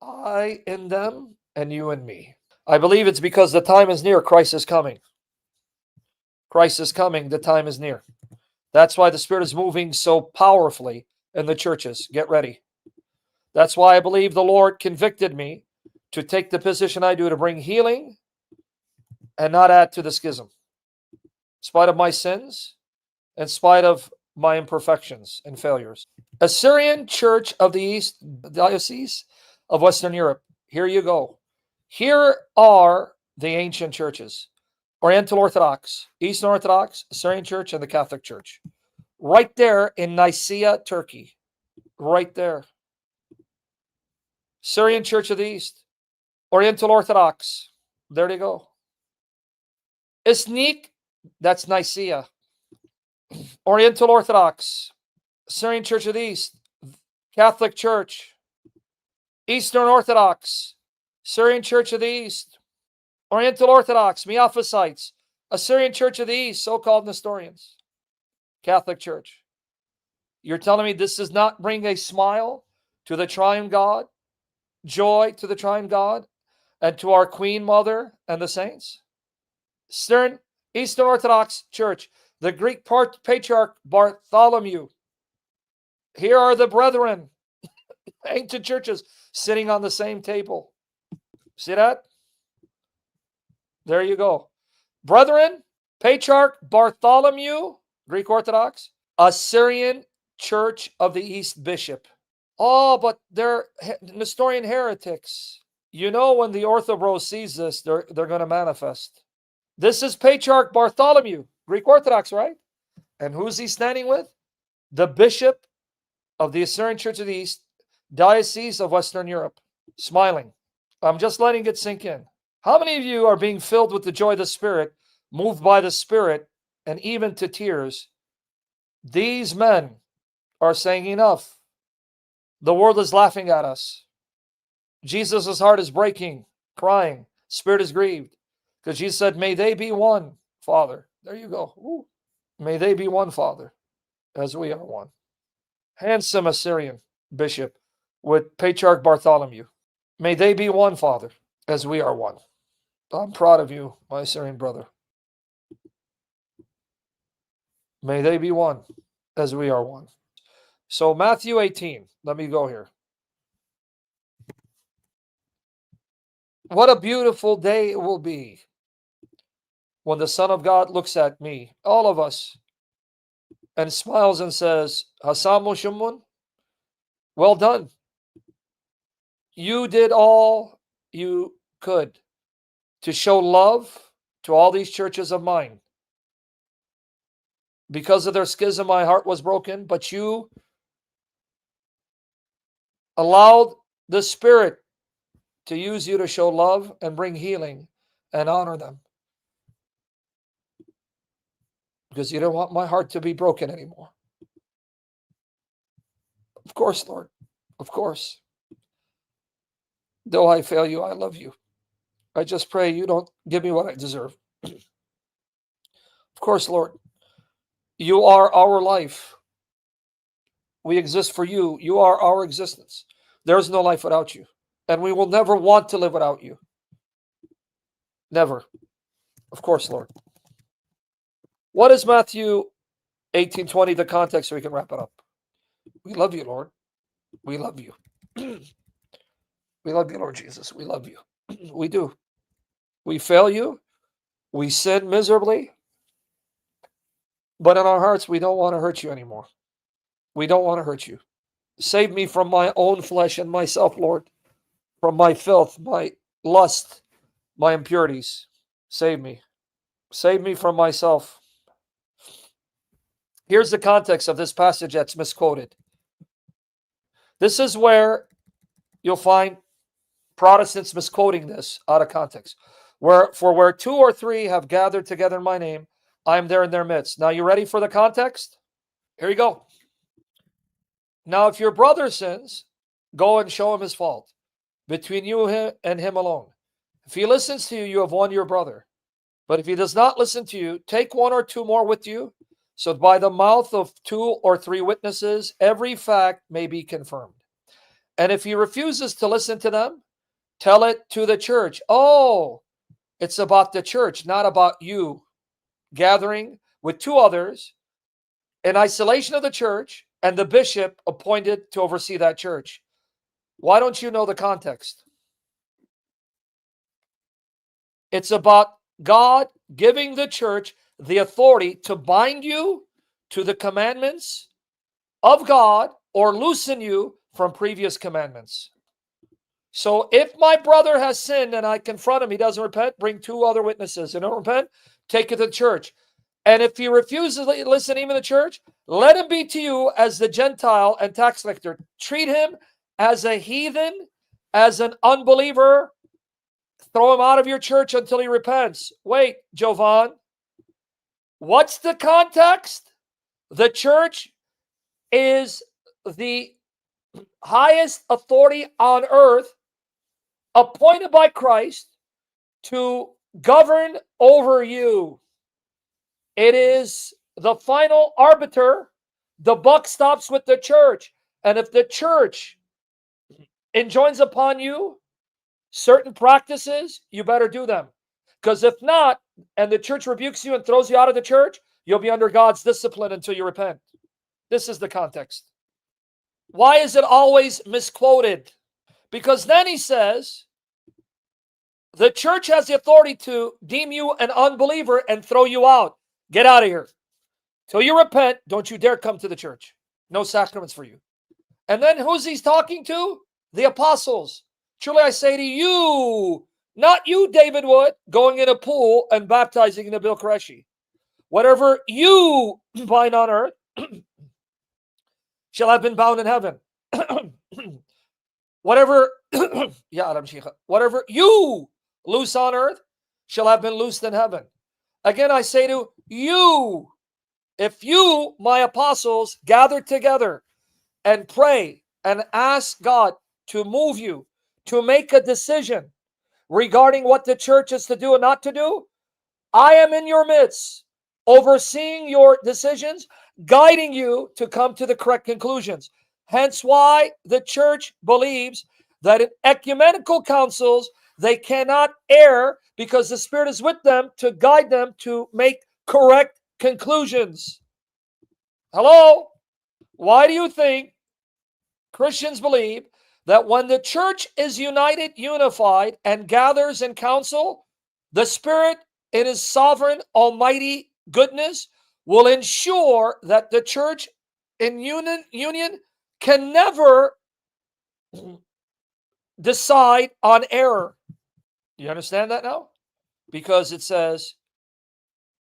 I in them and you in me. I believe it's because the time is near. Christ is coming. Christ is coming. The time is near. That's why the Spirit is moving so powerfully in the churches. Get ready. That's why I believe the Lord convicted me to take the position I do to bring healing and not add to the schism. In spite of my sins, in spite of my imperfections and failures. Assyrian Church of the East, Diocese of Western Europe. Here you go. Here are the ancient churches. Oriental Orthodox, Eastern Orthodox, Assyrian Church, and the Catholic Church. Right there in Nicaea, Turkey. Right there. Assyrian Church of the East. Oriental Orthodox. There they go. Isnik, that's Nicaea. Oriental Orthodox. Assyrian Church of the East. Catholic Church. Eastern Orthodox. Assyrian Church of the East. Oriental Orthodox, Miaphysites, Assyrian Church of the East, so-called Nestorians, Catholic Church. You're telling me this does not bring a smile to the Triune God, joy to the Triune God, and to our Queen Mother and the saints? Eastern Orthodox Church, the Greek Patriarch Bartholomew. Here are the brethren, ancient churches, sitting on the same table. See that? There you go. Brethren, Patriarch Bartholomew, Greek Orthodox, Assyrian Church of the East Bishop. Oh, but they're Nestorian heretics. You know, when the Orthobro sees this, they're going to manifest. This is Patriarch Bartholomew, Greek Orthodox, right? And who's he standing with? The Bishop of the Assyrian Church of the East, Diocese of Western Europe, smiling. I'm just letting it sink in. How many of you are being filled with the joy of the Spirit, moved by the Spirit, and even to tears? These men are saying enough. The world is laughing at us. Jesus' heart is breaking, crying. Spirit is grieved. Because Jesus said, may they be one, Father. There you go. Ooh. May they be one, Father, as we are one. Handsome Assyrian bishop with Patriarch Bartholomew. May they be one, Father, as we are one. I'm proud of you, my Assyrian brother. May they be one, as we are one. So Matthew 18, let me go here. What a beautiful day it will be when the Son of God looks at me, all of us, and smiles and says, Sam Shamoun, well done. You did all you could to show love to all these churches of mine. Because of their schism, my heart was broken, but you allowed the Spirit to use you to show love and bring healing and honor them. Because you don't want my heart to be broken anymore. Of course, Lord. Of course. Though I fail you, I love you. I just pray you don't give me what I deserve. Of course, Lord. You are our life. We exist for you. You are our existence. There is no life without you. And we will never want to live without you. Never. Of course, Lord. What is Matthew 18:20, the context, so we can wrap it up? We love you, Lord. We love you. We love you, Lord Jesus. We love you. We do. We fail you. We sin miserably. But in our hearts, we don't want to hurt you anymore. We don't want to hurt you. Save me from my own flesh and myself, Lord. From my filth, my lust, my impurities. Save me. Save me from myself. Here's the context of this passage that's misquoted. This is where you'll find Protestants misquoting this out of context. Where 2 or 3 have gathered together in my name, I am there in their midst. Now, you ready for the context? Here you go. Now, if your brother sins, go and show him his fault. Between you and him alone. If he listens to you, you have won your brother. But if he does not listen to you, take 1 or 2 more with you, so by the mouth of 2 or 3 witnesses, every fact may be confirmed. And if he refuses to listen to them, tell it to the church. Oh, it's about the church, not about you gathering with two others in isolation of the church and the bishop appointed to oversee that church. Why don't you know the context? It's about God giving the church the authority to bind you to the commandments of God or loosen you from previous commandments. So if my brother has sinned and I confront him, he doesn't repent, bring two other witnesses. And don't repent, take it to the church. And if he refuses to listen even to the church, let him be to you as the Gentile and tax collector. Treat him as a heathen, as an unbeliever. Throw him out of your church until he repents. Wait, Jovan. What's the context? The church is the highest authority on earth, appointed by Christ to govern over you. It is the final arbiter. The buck stops with the church. And if the church enjoins upon you certain practices, you better do them. Because if not, and the church rebukes you and throws you out of the church, you'll be under God's discipline until you repent. This is the context. Why is it always misquoted? Because then he says, the church has the authority to deem you an unbeliever and throw you out. Get out of here. Till you repent, don't you dare come to the church. No sacraments for you. And then who's he talking to? The apostles. Truly I say to you, not you, David Wood, going in a pool and baptizing Nabil Qureshi. Whatever you bind on earth shall have been bound in heaven. Whatever you loose on earth shall have been loosed in heaven. Again, I say to you, if you, my apostles, gather together and pray and ask God to move you to make a decision regarding what the church is to do and not to do, I am in your midst, overseeing your decisions, guiding you to come to the correct conclusions. Hence why the church believes that in ecumenical councils, they cannot err because the Spirit is with them to guide them to make correct conclusions. Hello? Why do you think Christians believe that when the church is united, unified, and gathers in council, the Spirit in his sovereign, almighty goodness will ensure that the church in union can never decide on error? You understand that now? Because it says,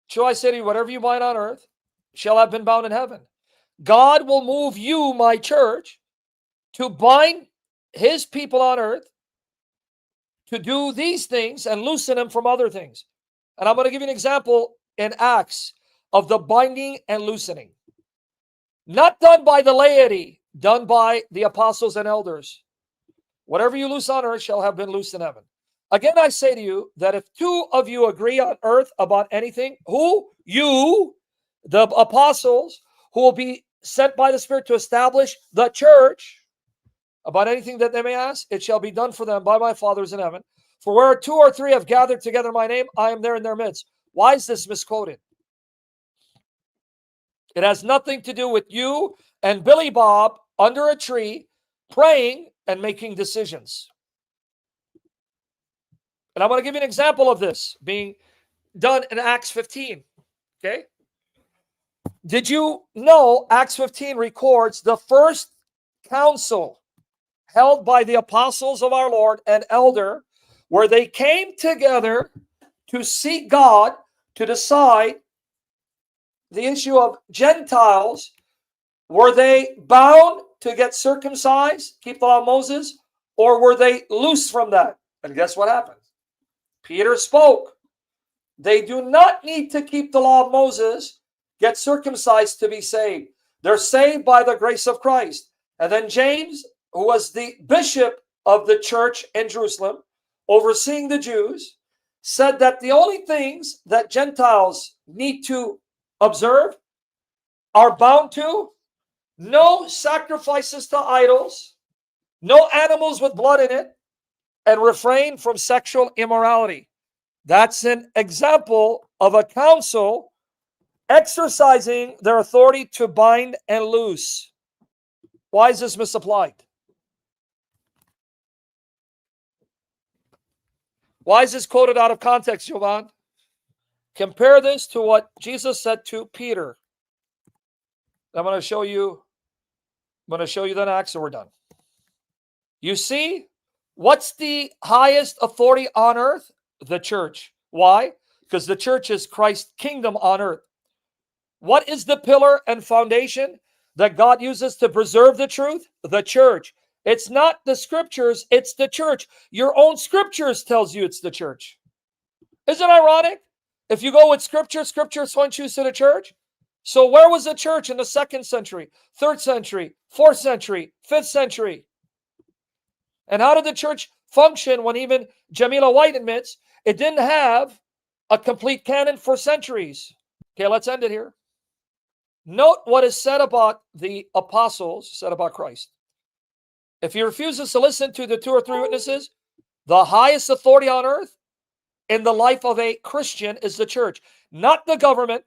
shall I say to you, whatever you bind on earth shall have been bound in heaven. God will move you, my church, to bind his people on earth to do these things and loosen them from other things. And I'm going to give you an example in Acts of the binding and loosening. Not done by the laity, done by the apostles and elders. Whatever you loose on earth shall have been loosed in heaven. Again, I say to you that if two of you agree on earth about anything, who? You, the apostles, who will be sent by the Spirit to establish the church, about anything that they may ask, it shall be done for them by my Father who is in heaven. For where two or three have gathered together in my name, I am there in their midst. Why is this misquoted? It has nothing to do with you and Billy Bob under a tree praying and making decisions. And I'm going to give you an example of this being done in Acts 15. Okay? Did you know Acts 15 records the first council held by the apostles of our Lord and elder, where they came together to seek God to decide the issue of Gentiles? Were they bound to get circumcised, keep the law of Moses, or were they loose from that? And guess what happened? Peter spoke. They do not need to keep the law of Moses, get circumcised to be saved. They're saved by the grace of Christ. And then James, who was the bishop of the church in Jerusalem, overseeing the Jews, said that the only things that Gentiles need to observe are bound to no sacrifices to idols, no animals with blood in it, and refrain from sexual immorality. That's an example of a council exercising their authority to bind and loose. Why is this misapplied? Why is this quoted out of context, Jovan? Compare this to what Jesus said to Peter. I'm going to show you the Acts, so we're done. You see, what's the highest authority on earth? The church. Why? Because the church is Christ's kingdom on earth. What is the pillar and foundation that God uses to preserve the truth? The church. It's not the scriptures, it's the church. Your own scriptures tells you it's the church. Isn't it ironic? If you go with scripture, scripture points you to the church. So where was the church in the 2nd century, 3rd century, 4th century, 5th century? And how did the church function when even Jamila White admits it didn't have a complete canon for centuries? Okay, let's end it here. Note what is said about the apostles, said about Christ. If he refuses to listen to the 2 or 3 witnesses, the highest authority on earth in the life of a Christian is the church. Not the government,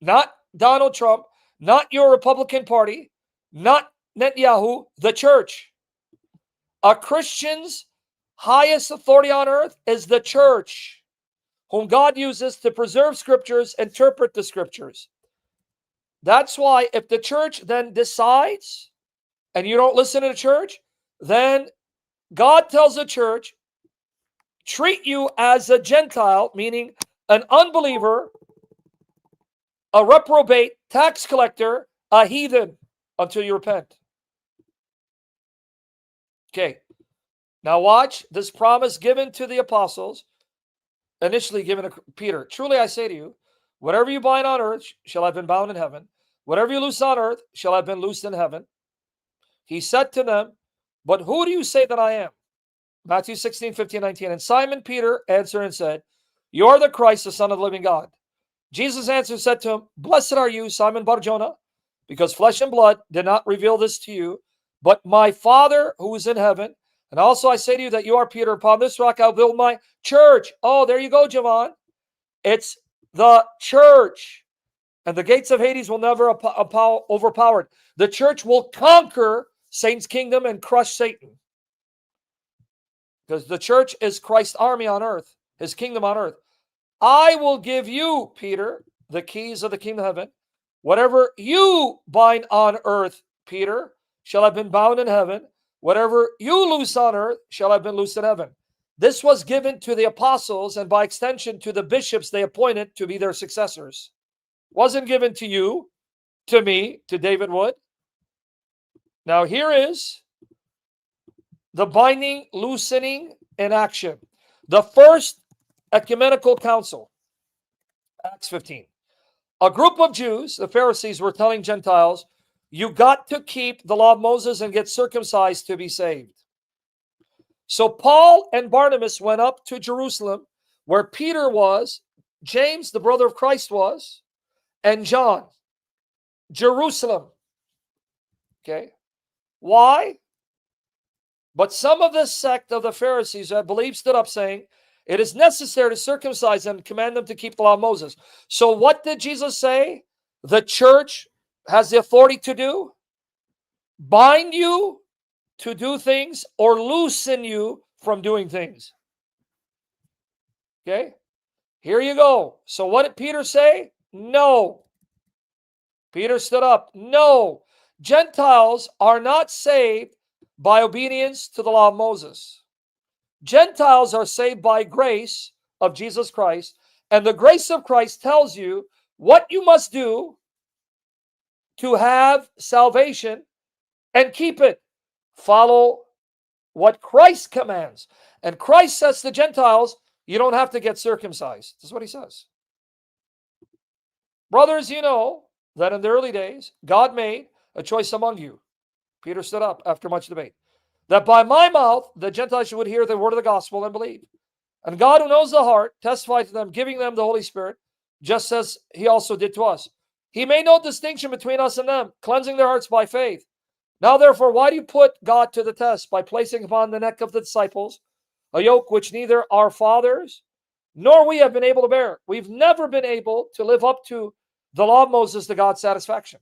not Donald Trump, not your Republican Party, not Netanyahu, the church. A Christian's highest authority on earth is the church, whom God uses to preserve scriptures, interpret the scriptures. That's why if the church then decides and you don't listen to the church, then God tells the church, treat you as a Gentile, meaning an unbeliever, a reprobate, tax collector, a heathen, until you repent. Okay, now watch this promise given to the apostles, initially given to Peter. Truly I say to you, whatever you bind on earth shall have been bound in heaven. Whatever you loose on earth shall have been loosed in heaven. He said to them, but who do you say that I am? Matthew 16, 15, 19. And Simon Peter answered and said, you are the Christ, the Son of the living God. Jesus answered and said to him, blessed are you, Simon Bar-Jonah, because flesh and blood did not reveal this to you, but my Father who is in heaven. And also I say to you that you are Peter. Upon this rock I'll build my church. Oh, there you go, Javon. It's the church. And the gates of Hades will never overpower it. The church will conquer Satan's kingdom and crush Satan. Because the church is Christ's army on earth, his kingdom on earth. I will give you, Peter, the keys of the kingdom of heaven. Whatever you bind on earth, Peter, shall have been bound in heaven. Whatever you loose on earth shall have been loosed in heaven. This was given to the apostles and by extension to the bishops they appointed to be their successors. Wasn't given to you, to me, to David Wood. Now here is the binding, loosening in action. The first ecumenical council, Acts 15. A group of Jews, the Pharisees, were telling Gentiles, you got to keep the law of Moses and get circumcised to be saved. So Paul and Barnabas went up to Jerusalem, where Peter was, James, the brother of Christ, was, and John. Jerusalem. Okay. Why? But some of the sect of the Pharisees who had believed stood up saying, it is necessary to circumcise them and command them to keep the law of Moses. So what did Jesus say the church has the authority to do? Bind you to do things or loosen you from doing things. Okay? Here you go. So what did Peter say? No. Peter stood up. No. Gentiles are not saved by obedience to the law of Moses. Gentiles are saved by grace of Jesus Christ, and the grace of Christ tells you what you must do to have salvation and keep it. Follow what Christ commands. And Christ says to Gentiles, you don't have to get circumcised. This is what he says. Brothers, you know that in the early days, God made a choice among you. Peter stood up after much debate. That by my mouth, the Gentiles would hear the word of the gospel and believe. And God, who knows the heart, testified to them, giving them the Holy Spirit, just as he also did to us. He made no distinction between us and them, cleansing their hearts by faith. Now, therefore, why do you put God to the test? By placing upon the neck of the disciples a yoke which neither our fathers nor we have been able to bear. We've never been able to live up to the law of Moses to God's satisfaction.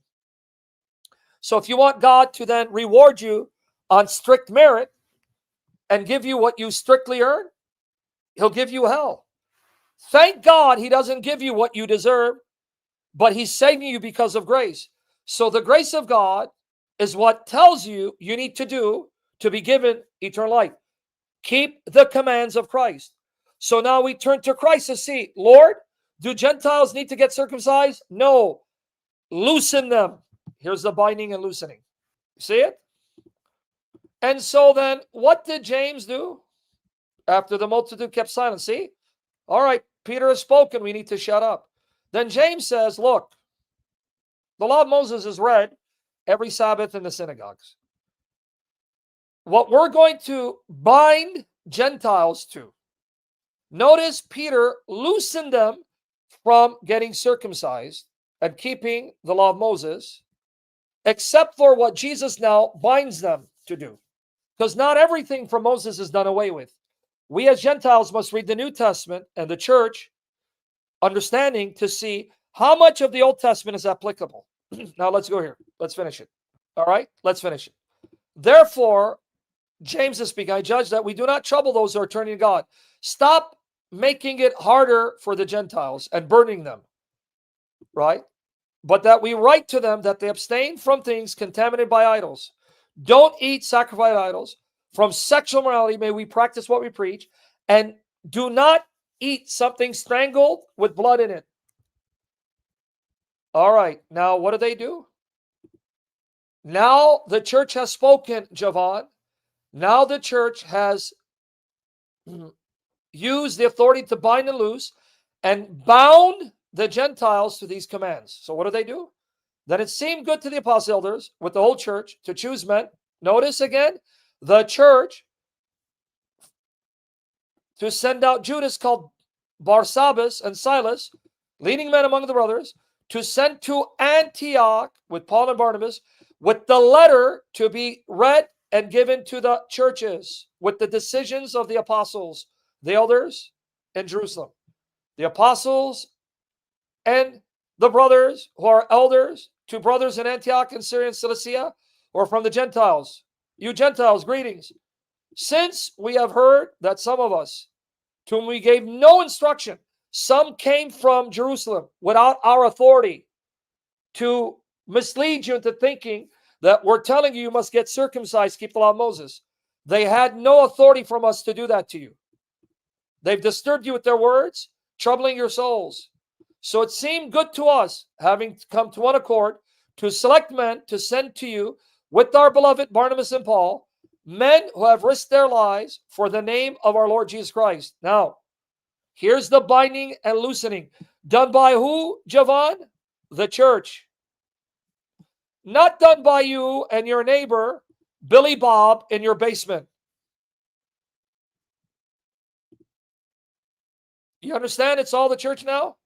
So if you want God to then reward you on strict merit and give you what you strictly earn, he'll give you hell. Thank God he doesn't give you what you deserve, but he's saving you because of grace. So the grace of God is what tells you you need to do to be given eternal life. Keep the commands of Christ. So now we turn to Christ to see, Lord, do Gentiles need to get circumcised? No. Loosen them. Here's the binding and loosening. See it? And so then, what did James do? After the multitude kept silent. See? All right, Peter has spoken. We need to shut up. Then James says, look, the law of Moses is read every Sabbath in the synagogues. What we're going to bind Gentiles to. Notice Peter loosened them from getting circumcised and keeping the law of Moses, except for what Jesus now binds them to do. Because not everything from Moses is done away with. We as Gentiles must read the New Testament and the church, understanding to see how much of the Old Testament is applicable. Now let's go here. Let's finish it. All right, let's finish it. Therefore, James is speaking, I judge that we do not trouble those who are turning to God. Stop making it harder for the Gentiles and burning them, right? But that we write to them that they abstain from things contaminated by idols. Don't eat sacrificed idols. From sexual morality, may we practice what we preach. And do not eat something strangled with blood in it. All right, now what do? Now the church has spoken, Javan. Now the church has used the authority to bind and loose and bound the Gentiles to these commands. So what do? Then it seemed good to the apostle elders with the whole church to choose men. Notice again, the church to send out Judas called Barsabbas and Silas, leading men among the brothers, to send to Antioch with Paul and Barnabas, with the letter to be read and given to the churches, with the decisions of the apostles, the elders in Jerusalem. The apostles and the brothers who are elders, to brothers in Antioch and Syria and Cilicia, or from the Gentiles. You Gentiles, greetings. Since we have heard that some of us, to whom we gave no instruction, some came from Jerusalem without our authority to mislead you into thinking that we're telling you must get circumcised, keep the law of Moses. They had no authority from us to do that to you. They've disturbed you with their words, troubling your souls. So it seemed good to us, having come to one accord, to select men to send to you with our beloved Barnabas and Paul, men who have risked their lives for the name of our Lord Jesus Christ. Now, here's the binding and loosening. Done by who, Javan? The church. Not done by you and your neighbor, Billy Bob, in your basement. You understand? It's all the church now?